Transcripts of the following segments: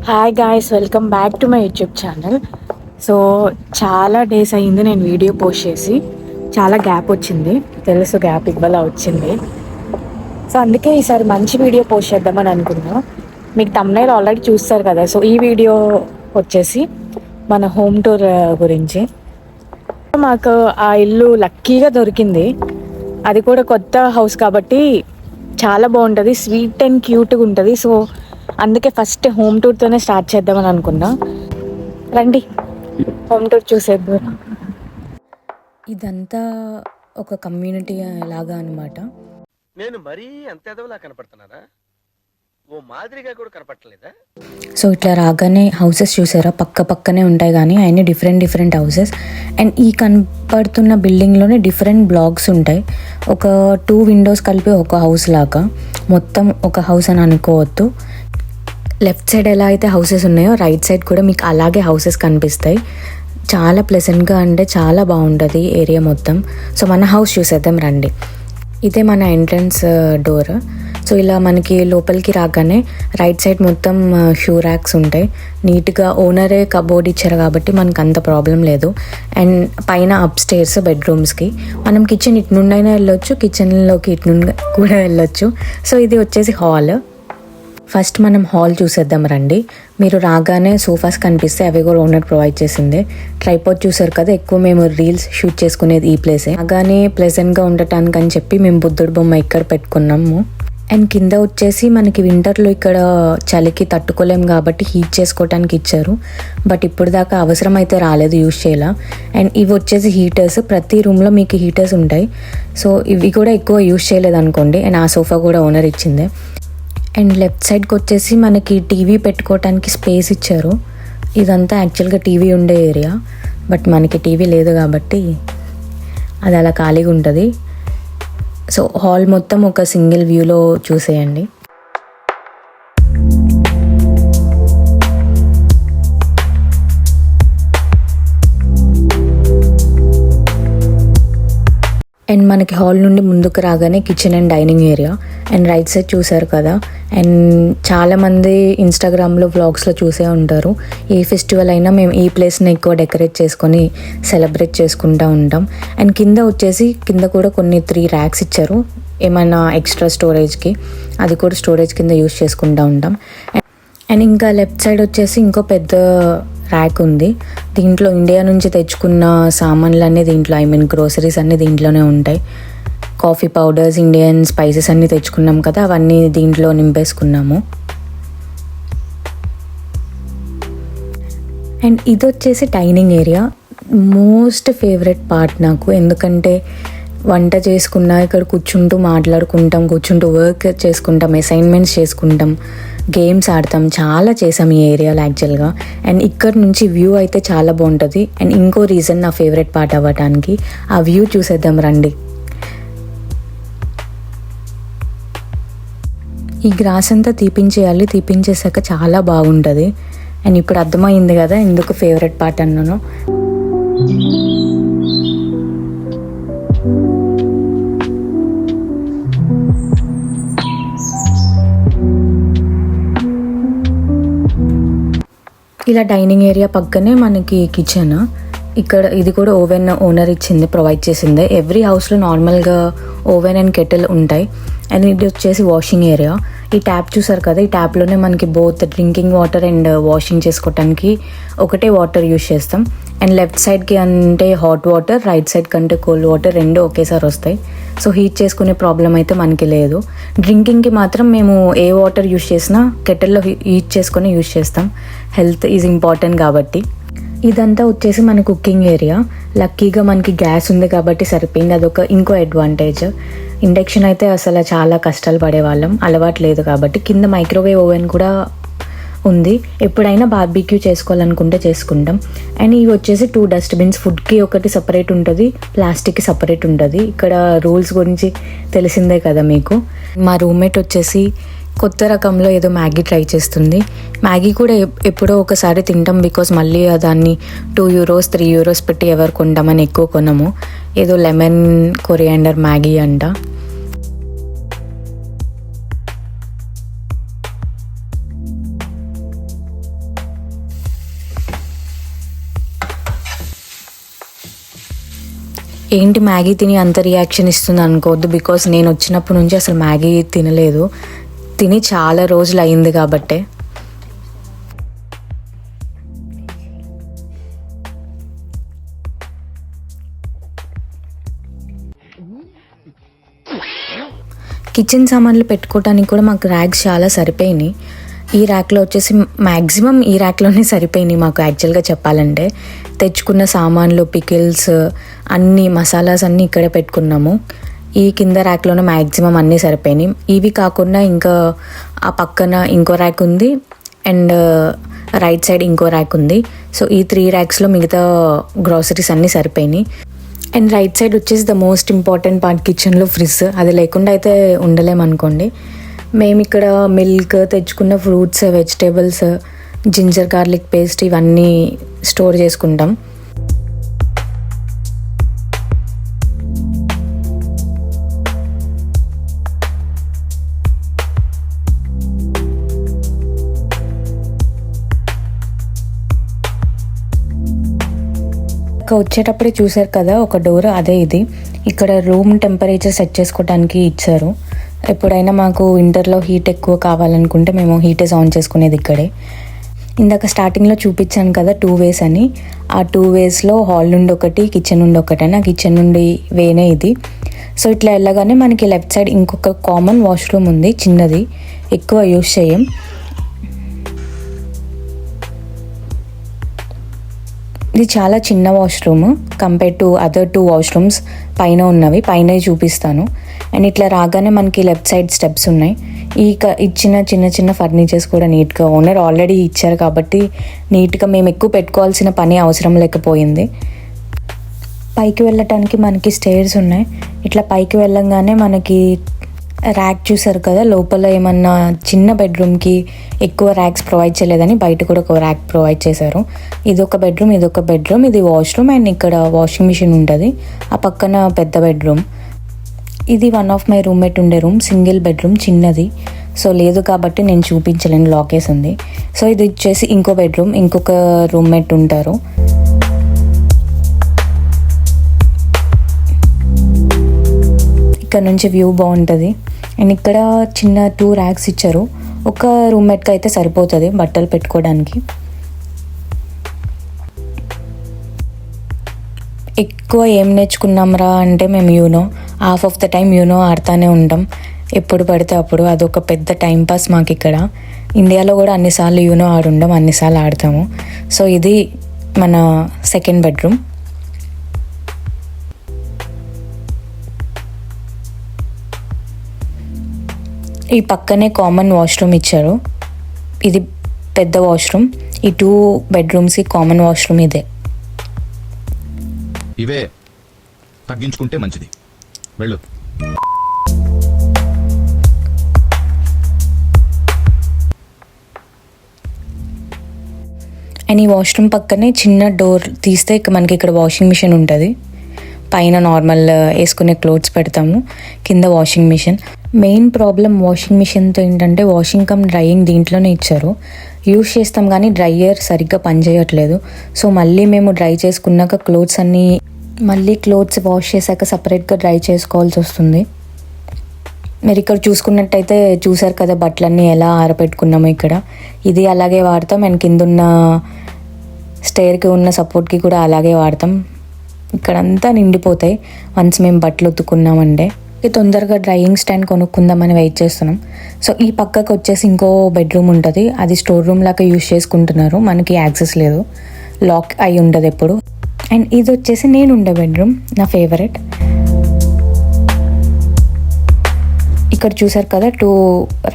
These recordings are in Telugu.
Hi guys, welcome back to my YouTube channel. So చాలా డేస్ అయ్యింది నేను వీడియో పోస్ట్ చేసి. చాలా గ్యాప్ వచ్చింది, తెలుసు గ్యాప్ ఇవ్వాల వచ్చింది. సో అందుకే ఈసారి మంచి వీడియో పోస్ట్ చేద్దామని అనుకున్నా. మీకు తమ్నైల్ ఆల్రెడీ చూస్తారు కదా. సో ఈ వీడియో వచ్చేసి మన హోమ్ టూర్ గురించి. మాకు ఆ ఇల్లు లక్కీగా దొరికింది, అది కూడా కొత్త హౌస్ కాబట్టి చాలా బాగుంటుంది, స్వీట్ అండ్ క్యూట్గా ఉంటుంది. సో అందుకే ఫస్ట్ హోమ్ టూర్తోనే స్టార్ట్ చేద్దామని అనుకున్నా. రండి హోమ్ టూర్ చూసేద్దాం. ఇదంతా ఒక కమ్యూనిటీ లాగా అనమాట. నేను మరీ అంత ఎదవలా కనపడుతున్నారా? ఓ మాదిరిగా కూడా కనపడలేదా? సో ఇట్లా రాగానే హౌసెస్ చూసారా, పక్క పక్కనే ఉంటాయి కానీ అన్నీ డిఫరెంట్ హౌసెస్. అండ్ ఈ కనపడుతున్న బిల్డింగ్లోనే డిఫరెంట్ బ్లాక్స్ ఉంటాయి. ఒక 2 విండోస్ కలిపి ఒక హౌస్ లాగా, మొత్తం ఒక హౌస్ అని అనుకోవద్దు. లెఫ్ట్ సైడ్ ఎలా అయితే హౌసెస్ ఉన్నాయో రైట్ సైడ్ కూడా మీకు అలాగే హౌసెస్ కనిపిస్తాయి. చాలా ప్లెజెంట్గా అంటే చాలా బాగుంటుంది ఏరియా మొత్తం. సో మన హౌస్ చూసేద్దాం రండి. ఇదే మన ఎంట్రన్స్ డోర్. సో ఇలా మనకి లోపలికి రాగానే రైట్ సైడ్ మొత్తం షూ ర్యాక్స్ ఉంటాయి. నీట్గా ఓనరే కబోర్డ్ ఇచ్చారు కాబట్టి మనకు అంత ప్రాబ్లం లేదు. అండ్ పైన అప్ స్టేర్స్ బెడ్రూమ్స్కి. మనం కిచెన్ ఇటు నుండైనా వెళ్ళొచ్చు, కిచెన్లోకి ఇటు నుండి కూడా వెళ్ళొచ్చు. సో ఇది వచ్చేసి హాల్. ఫస్ట్ మనం హాల్ చూసేద్దాం రండి. మీరు రాగానే సోఫాస్ కనిపిస్తే అవి కూడా ఓనర్ ప్రొవైడ్ చేసిందే. ట్రైపాడ్ చూసారు కదా, ఎక్కువ మేము రీల్స్ షూట్ చేసుకునేది ఈ ప్లేసే. రాగానే ప్లెజెంట్గా ఉండటానికి అని చెప్పి మేము బుద్ధుడు బొమ్మ ఇక్కడ పెట్టుకున్నాము. అండ్ కింద వచ్చేసి మనకి వింటర్లో ఇక్కడ చలికి తట్టుకోలేం కాబట్టి హీట్ చేసుకోవడానికి ఇచ్చారు. బట్ ఇప్పుడు దాకా అవసరం అయితే రాలేదు, యూజ్ చేయాల. అండ్ ఇవి వచ్చేసి హీటర్స్, ప్రతి రూమ్లో మీకు హీటర్స్ ఉంటాయి. సో ఇవి కూడా ఎక్కువ యూజ్ చేయలేదు అనుకోండి. అండ్ ఆ సోఫా కూడా ఓనర్ ఇచ్చిందే. అండ్ లెఫ్ట్ సైడ్కి వచ్చేసి మనకి టీవీ పెట్టుకోవడానికి స్పేస్ ఇచ్చారు. ఇదంతా యాక్చువల్గా టీవీ ఉండే ఏరియా, బట్ మనకి టీవీ లేదు కాబట్టి అది అలా ఖాళీగా ఉంటుంది. సో హాల్ మొత్తం ఒక సింగిల్ వ్యూలో చూసేయండి. అండ్ మనకి హాల్ నుండి ముందుకు రాగానే kitchen and dining area. And right side చూసారు కదా. అండ్ చాలామంది ఇన్స్టాగ్రామ్లో వ్లాగ్స్లో చూసే ఉంటారు. ఏ ఫెస్టివల్ అయినా మేము ఈ ప్లేస్ని ఎక్కువ డెకరేట్ చేసుకొని సెలబ్రేట్ చేసుకుంటూ ఉంటాం. అండ్ కింద వచ్చేసి కింద కూడా కొన్ని 3 ర్యాక్స్ ఇచ్చారు, ఏమైనా ఎక్స్ట్రా స్టోరేజ్కి. అది కూడా స్టోరేజ్ కింద యూజ్ చేసుకుంటూ ఉంటాం. అండ్ ఇంకా లెఫ్ట్ సైడ్ వచ్చేసి ఇంకో పెద్ద ర్యాక్ ఉంది. దీంట్లో ఇండియా నుంచి తెచ్చుకున్న సామాన్లు అన్నీ దీంట్లో, గ్రోసరీస్ అన్నీ దీంట్లోనే ఉంటాయి. కాఫీ పౌడర్స్, ఇండియన్ స్పైసెస్ అన్నీ తెచ్చుకున్నాం కదా, అవన్నీ దీంట్లో నింపేసుకున్నాము. అండ్ ఇది వచ్చేసి dining area. Most favourite part నాకు, ఎందుకంటే వంట చేసుకున్నా ఇక్కడ కూర్చుంటూ మాట్లాడుకుంటాం, కూర్చుంటూ వర్క్ చేసుకుంటాం, అసైన్మెంట్స్ చేసుకుంటాం, గేమ్స్ ఆడతాం, చాలా చేసాం ఈ ఏరియాలో యాక్చువల్గా. అండ్ ఇక్కడ నుంచి వ్యూ అయితే చాలా బాగుంటుంది. అండ్ ఇంకో రీజన్ నా ఫేవరెట్ పార్ట్ అవ్వటానికి, ఆ వ్యూ చూసేద్దాం రండి. ఈ గ్రాస్ అంతా తీపించేయాలి, తీపించేసాక చాలా బాగుంటుంది. అండ్ ఇప్పుడు అర్థమైంది కదా ఎందుకు ఫేవరెట్ పార్ట్ అన్నాను. ఇలా డైనింగ్ ఏరియా పక్కనే మనకి కిచెన్. ఇక్కడ ఇది కూడా ఓవెన్ ఓనర్ ఇచ్చింది, ప్రొవైడ్ చేసింది. ఎవ్రీ హౌస్లో నార్మల్గా ఓవెన్ అండ్ కెటిల్ ఉంటాయి. అండ్ ఇది వచ్చేసి వాషింగ్ ఏరియా. ఈ ట్యాప్ చూసారు కదా, ఈ ట్యాప్లోనే మనకి both drinking water and washing చేసుకోవటానికి ఒకటే వాటర్ యూజ్ చేస్తాం. అండ్ లెఫ్ట్ సైడ్కి అంటే హాట్ వాటర్, రైట్ సైడ్ కంటే కోల్డ్ వాటర్, 2 ఒకేసారి వస్తాయి. సో హీట్ చేసుకునే ప్రాబ్లం అయితే మనకి లేదు. డ్రింకింగ్కి మాత్రం మేము ఏ వాటర్ యూజ్ చేసినా కెటిల్లో హీట్ చేసుకొని యూజ్ చేస్తాం, హెల్త్ ఈజ్ ఇంపార్టెంట్ కాబట్టి. ఇదంతా వచ్చేసి మన కుకింగ్ ఏరియా. లక్కీగా మనకి గ్యాస్ ఉంది కాబట్టి సరిపోయింది, అదొక ఇంకో అడ్వాంటేజ్. ఇండక్షన్ అయితే అసలు చాలా కష్టాలు పడేవాళ్ళం, అలవాటు లేదు కాబట్టి. కింద మైక్రోవేవ్ ఓవెన్ కూడా ఉంది, ఎప్పుడైనా బార్బిక్యూ చేసుకోవాలనుకుంటే చేసుకుంటాం. అండ్ ఇవి వచ్చేసి 2 డస్ట్బిన్స్, ఫుడ్కి ఒకటి సపరేట్ ఉంటుంది, ప్లాస్టిక్కి సపరేట్ ఉంటుంది. ఇక్కడ రూల్స్ గురించి తెలిసిందే కదా మీకు. మా రూమ్మేట్ వచ్చేసి కొత్త రకంలో ఏదో మ్యాగీ ట్రై చేస్తుంది. మ్యాగీ కూడా ఎప్పుడో ఒకసారి తింటాం, బికాస్ మళ్ళీ దాన్ని €2 €3 పెట్టి ఎవరు కొంటామని ఎక్కువ కొనము. ఏదో లెమన్ కొరియాండర్ మ్యాగీ అంట. ఏంటి మ్యాగీ తిని అంత రియాక్షన్ ఇస్తుంది అనుకోవద్దు, బికాస్ నేను వచ్చినప్పటి నుంచి అసలు మ్యాగీ తినలేదు, తిని చాలా రోజులు అయింది కాబట్టే. కిచెన్ సామాన్లు పెట్టుకోవడానికి కూడా మాకు ర్యాక్స్ చాలా సరిపోయినాయి. ఈ ర్యాక్లో వచ్చేసి మ్యాక్సిమం ఈ ర్యాక్లోనే సరిపోయినాయి మాకు. యాక్చువల్గా చెప్పాలంటే తెచ్చుకున్న సామాన్లు, పికిల్స్, అన్ని మసాలాస్ అన్నీ ఇక్కడే పెట్టుకున్నాము. ఈ కింద ర్యాక్లోనే మ్యాక్సిమం అన్నీ సరిపోయినాయి. ఇవి కాకుండా ఇంకా ఆ పక్కన ఇంకో ర్యాక్ ఉంది అండ్ రైట్ సైడ్ ఇంకో ర్యాక్ ఉంది. సో ఈ 3 ర్యాక్స్లో మిగతా గ్రాసరీస్ అన్నీ సరిపోయినాయి. అండ్ రైట్ సైడ్ వచ్చేసి ద మోస్ట్ ఇంపార్టెంట్ పార్ట్ కిచెన్లో ఫ్రిడ్జ్. అది లేకుండా అయితే ఉండలేమనుకోండి. మేము ఇక్కడ మిల్క్, తెచ్చుకున్న fruits, vegetables, ginger garlic paste ఇవన్నీ స్టోర్ చేసుకుంటాం. వచ్చేటప్పుడే చూసారు కదా ఒక డోర్, అదే ఇది. ఇక్కడ రూమ్ టెంపరేచర్ సెట్ చేసుకోవడానికి ఇచ్చారు. ఎప్పుడైనా మాకు వింటర్లో హీట్ ఎక్కువ కావాలనుకుంటే మేము హీటర్స్ ఆన్ చేసుకునేది ఇక్కడే. ఇందాక స్టార్టింగ్లో చూపించాను కదా 2 వేస్ అని. ఆ 2 వేస్లో హాల్ నుండి ఒకటి, కిచెన్ నుండి ఒకటి. ఆ కిచెన్ నుండి వేనే ఇది. సో ఇట్లా వెళ్ళగానే మనకి లెఫ్ట్ సైడ్ ఇంకొక కామన్ వాష్రూమ్ ఉంది, చిన్నది, ఎక్కువ యూస్ చేయం. ఇది చాలా చిన్న washroom compare to other 2 washrooms పైన ఉన్నవి. పైన చూపిస్తాను. అండ్ ఇట్లా రాగానే మనకి లెఫ్ట్ సైడ్ స్టెప్స్ ఉన్నాయి. ఇచ్చిన చిన్న చిన్న ఫర్నిచర్స్ కూడా నీట్గా ఓనర్ ఆల్రెడీ ఇచ్చారు కాబట్టి నీట్గా మేము ఎక్కువ పెట్టుకోవాల్సిన పని అవసరం లేకపోయింది. పైకి వెళ్ళటానికి మనకి స్టేర్స్ ఉన్నాయి. ఇట్లా పైకి వెళ్ళంగానే మనకి ర్యాక్ చూసారు కదా, లోపల ఏమన్నా చిన్న బెడ్రూమ్కి ఎక్కువ ర్యాక్స్ ప్రొవైడ్ చేయలేదని బయట కూడా ఒక ర్యాక్ ప్రొవైడ్ చేశారు. ఇదొక బెడ్రూమ్, ఇదొక బెడ్రూమ్, ఇది వాష్రూమ్ అండ్ ఇక్కడ వాషింగ్ మిషన్ ఉంటుంది. ఆ పక్కన పెద్ద బెడ్రూమ్. ఇది వన్ ఆఫ్ మై రూమ్మేట్ ఉండే రూమ్, సింగిల్ బెడ్రూమ్, చిన్నది. సో లేదు కాబట్టి నేను చూపించలేను, లాక్ వేసి ఉంది. సో ఇది వచ్చేసి ఇంకో బెడ్రూమ్, ఇంకొక రూమ్మేట్ ఉంటారు. ఇక్కడ నుంచి వ్యూ బాగుంటుంది. అండ్ ఇక్కడ చిన్న 2 ర్యాక్స్ ఇచ్చారు. ఒక రూమ్మేట్కి అయితే సరిపోతుంది బట్టలు పెట్టుకోవడానికి. ఎక్కువ ఏం నేర్చుకున్నాంరా అంటే మేము you know, half of the time you know ఆడుతూనే ఉంటాం ఎప్పుడు పడితే అప్పుడు. అదొక పెద్ద టైంపాస్ మాకు ఇక్కడ. ఇండియాలో కూడా అన్నిసార్లు యూనో ఆడుండం, అన్నిసార్లు ఆడతాము. సో ఇది మన సెకండ్ బెడ్రూమ్. ఈ పక్కనే కామన్ వాష్రూమ్ ఇచ్చారు. ఇది పెద్ద వాష్రూమ్. ఈ 2 బెడ్రూమ్స్కి కామన్ వాష్రూమ్ ఇదే. ఇవే తగ్గించుకుంటే మంచిది. వెళ్ళు. అండ్ ఈ వాష్రూమ్ పక్కనే చిన్న డోర్ తీస్తే మనకి ఇక్కడ వాషింగ్ మిషన్ ఉంటుంది. పైన నార్మల్ వేసుకునే క్లోత్స్ పెడతాము, కింద washing machine. Main problem washing మిషన్తో ఏంటంటే వాషింగ్ కమ్ డ్రైయింగ్ దీంట్లోనే ఇచ్చారు. యూస్ చేస్తాం కానీ డ్రైయర్ సరిగ్గా పనిచేయట్లేదు. సో మళ్ళీ మేము డ్రై చేసుకున్నాక క్లోత్స్ వాష్ చేశాక సపరేట్గా డ్రై చేసుకోవాల్సి వస్తుంది. మీరు ఇక్కడ చూసుకున్నట్టయితే చూసారు కదా బట్టలన్నీ ఎలా ఆరబెట్టుకున్నాము ఇక్కడ. ఇది అలాగే వాడతాం అండ్ కింద ఉన్న స్టేర్కి ఉన్న సపోర్ట్కి కూడా అలాగే వాడతాం. ఇక్కడంతా నిండిపోతాయి వన్స్ మేము బట్టలు ఉతుకున్నామంటే. తొందరగా డ్రైయింగ్ స్టాండ్ కొనుక్కుందామని వెయిట్ చేస్తున్నాం. సో ఈ పక్కకు వచ్చేసి ఇంకో బెడ్రూమ్ ఉంటుంది. అది స్టోర్ రూమ్ లాగా యూజ్ చేసుకుంటున్నారు, మనకి యాక్సెస్ లేదు, లాక్ అయి ఉంటుంది ఎప్పుడు. అండ్ ఇది వచ్చేసి నేను ఉండే బెడ్రూమ్, నా ఫేవరెట్. ఇక్కడ చూసారు కదా 2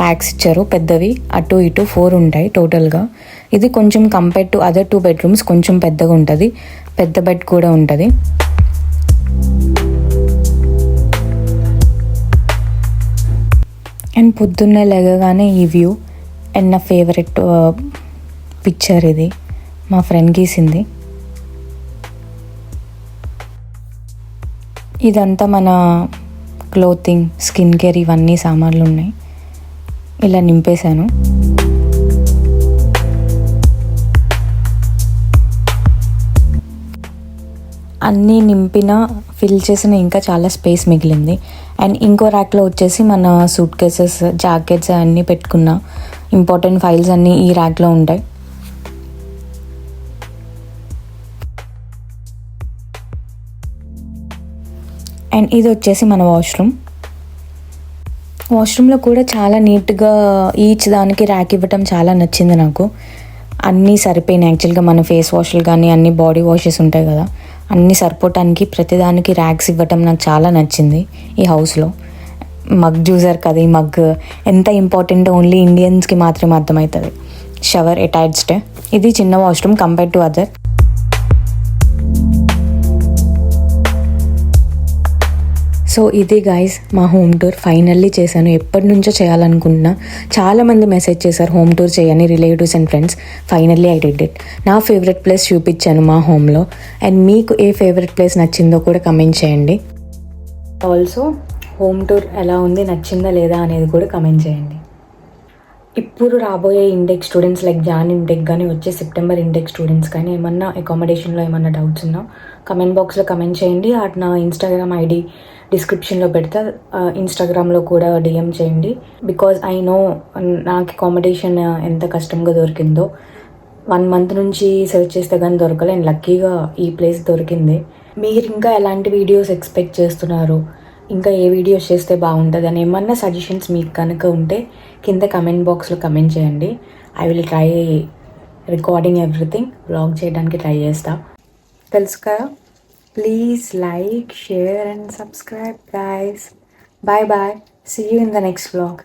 ర్యాక్స్ ఇచ్చారు పెద్దవి, అటు ఇటు 4 ఉంటాయి టోటల్గా. ఇది కొంచెం కంపేర్ టు అదర్ 2 బెడ్రూమ్స్ కొంచెం పెద్దగా ఉంటుంది, పెద్ద బెడ్ కూడా ఉంటుంది. అండ్ పొద్దున్నే లేగగానే ఈ వ్యూ అండ్ నా ఫేవరెట్ పిక్చర్ ఇది మా ఫ్రెండ్ గీసింది. ఇదంతా మన క్లోతింగ్, స్కిన్ కేర్ ఇవన్నీ సామాన్లు ఉన్నాయి. ఇలా నింపేశాను. అన్నీ నింపిన ఫిల్ చేసిన ఇంకా చాలా స్పేస్ మిగిలింది. అండ్ ఇంకో ర్యాక్లో వచ్చేసి మన సూట్ కేసెస్, జాకెట్స్ అన్నీ పెట్టుకున్న ఇంపార్టెంట్ ఫైల్స్ అన్నీ ఈ ర్యాక్లో ఉంటాయి. అండ్ ఇది వచ్చేసి మన వాష్రూమ్లో కూడా చాలా నీట్గా ఈచ్ దానికి ర్యాక్ ఇవ్వటం చాలా నచ్చింది నాకు. అన్నీ సరిపోయినాయి. యాక్చువల్గా మన ఫేస్ వాష్లు కానీ అన్ని బాడీ వాషెస్ ఉంటాయి కదా, అన్నీ సరిపోవటానికి ప్రతిదానికి ర్యాక్స్ ఇవ్వటం నాకు చాలా నచ్చింది ఈ హౌస్లో. మగ్ చూసారు కదా, ఈ మగ్ ఎంత ఇంపార్టెంట్ ఓన్లీ ఇండియన్స్కి మాత్రమే అర్థమవుతుంది. Shower attached. ఇది చిన్న washroom compare to other. So ఇది గైస్ మా హోమ్ టూర్ ఫైనల్లీ చేశాను. ఎప్పటి నుంచో చేయాలనుకుంటున్నా. చాలామంది మెసేజ్ చేశారు హోమ్ టూర్ చేయని, relatives and friends. Finally I did it. నా ఫేవరెట్ ప్లేస్ చూపించాను మా హోమ్లో. అండ్ మీకు ఏ ఫేవరెట్ ప్లేస్ నచ్చిందో కూడా కమెంట్ చేయండి. ఆల్సో హోమ్ టూర్ ఎలా ఉంది, నచ్చిందా లేదా అనేది కూడా కమెంట్ చేయండి. ఇప్పుడు రాబోయే intake students like Jan intake కానీ వచ్చే సెప్టెంబర్ ఇంటెక్ స్టూడెంట్స్ కానీ ఏమన్నా అకామిడేషన్లో ఏమన్నా డౌట్స్ ఉన్నా కమెంట్ బాక్స్లో కమెంట్ చేయండి. అటు నా ఇన్స్టాగ్రామ్ ఐడి డిస్క్రిప్షన్లో పెడతా. ఇన్స్టాగ్రామ్లో కూడా డిఎం చేయండి. బికాజ్ ఐ నో నాకు అకామిడేషన్ ఎంత కష్టంగా దొరికిందో. 1 month నుంచి సెర్చ్ చేస్తే కానీ దొరకలే. అండ్ లక్కీగా ఈ ప్లేస్ దొరికింది. మీరు ఇంకా ఎలాంటి వీడియోస్ ఎక్స్పెక్ట్ చేస్తున్నారు, ఇంకా ఏ వీడియోస్ చేస్తే బాగుంటుంది అని ఏమన్నా సజెషన్స్ మీకు కనుక ఉంటే కింద కమెంట్ బాక్స్లో కమెంట్ చేయండి. I will try recording everything. Vlog చేయడానికి ట్రై చేస్తా. తెలుసు కదా. Please like, share and subscribe guys. Bye bye. See you in the next vlog.